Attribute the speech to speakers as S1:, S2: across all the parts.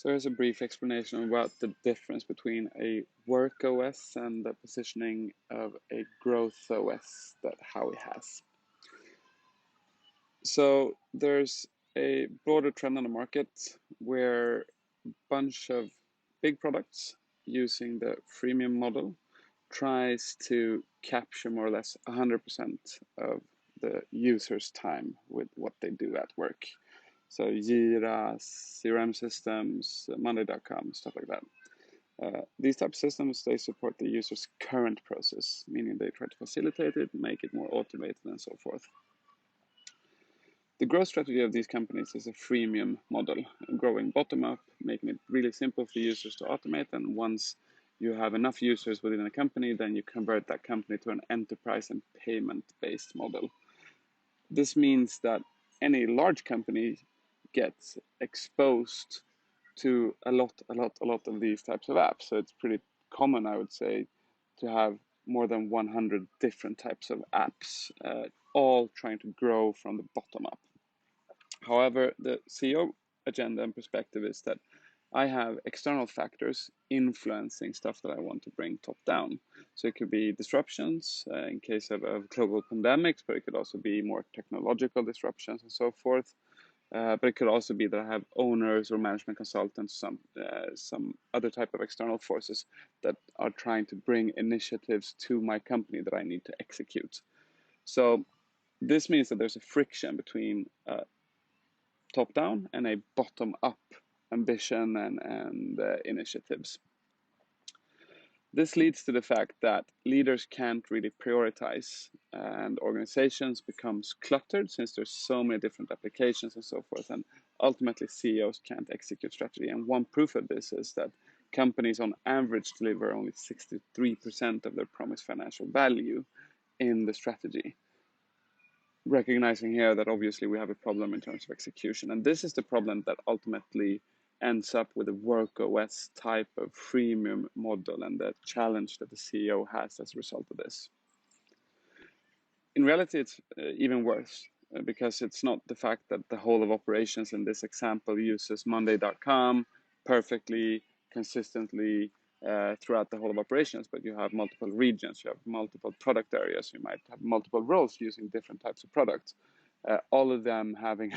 S1: So here's a brief explanation about the difference between a WorkOS and the positioning of a GrowthOS that Howie has. So there's a broader trend on the market where a bunch of big products using the freemium model tries to capture more or less 100% of the user's time with what they do at work. So Jira, CRM systems, Monday.com, stuff like that. These type of systems, they support the user's current process, meaning they try to facilitate it, make it more automated, and so forth. The growth strategy of these companies is a freemium model, growing bottom up, making it really simple for users to automate. And once you have enough users within a company, then you convert that company to an enterprise and payment-based model. This means that any large company gets exposed to a lot of these types of apps. So it's pretty common, I would say, to have more than 100 different types of apps, all trying to grow from the bottom up. However, the CEO agenda and perspective is that I have external factors influencing stuff that I want to bring top down. So it could be disruptions in case of global pandemics, but it could also be more technological disruptions and so forth. But it could also be that I have owners or management consultants, some other type of external forces that are trying to bring initiatives to my company that I need to execute. So this means that there's a friction between top-down and a bottom-up ambition and initiatives. This leads to the fact that leaders can't really prioritize, and organizations becomes cluttered since there's so many different applications and so forth, and ultimately CEOs can't execute strategy. And one proof of this is that companies on average deliver only 63% of their promised financial value in the strategy. Recognizing here that obviously we have a problem in terms of execution, and this is the problem that ultimately ends up with a WorkOS type of freemium model and the challenge that the CEO has as a result of this. In reality, it's even worse because it's not the fact that the whole of operations in this example uses Monday.com perfectly, consistently throughout the whole of operations, but you have multiple regions, you have multiple product areas, you might have multiple roles using different types of products, all of them having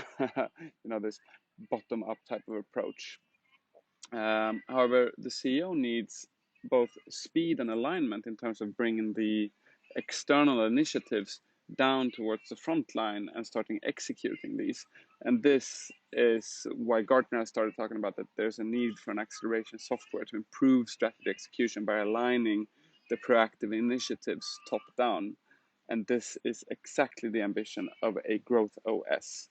S1: this bottom-up type of approach. However, the CEO needs both speed and alignment in terms of bringing the external initiatives down towards the front line and starting executing these. And this is why Gartner has started talking about that there's a need for an acceleration software to improve strategy execution by aligning the proactive initiatives top down. And this is exactly the ambition of a GrowthOS.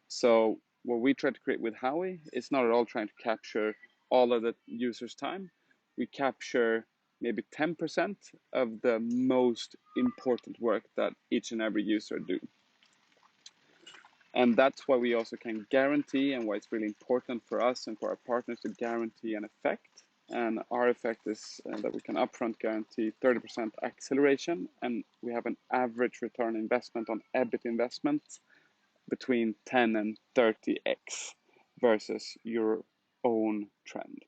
S1: So what we try to create with Howie is not at all trying to capture all of the user's time. We capture maybe 10% of the most important work that each and every user do. And that's why we also can guarantee, and why it's really important for us and for our partners to guarantee an effect. And our effect is that we can upfront guarantee 30% acceleration, and we have an average return investment on EBIT investment between 10 and 30x versus your own trend.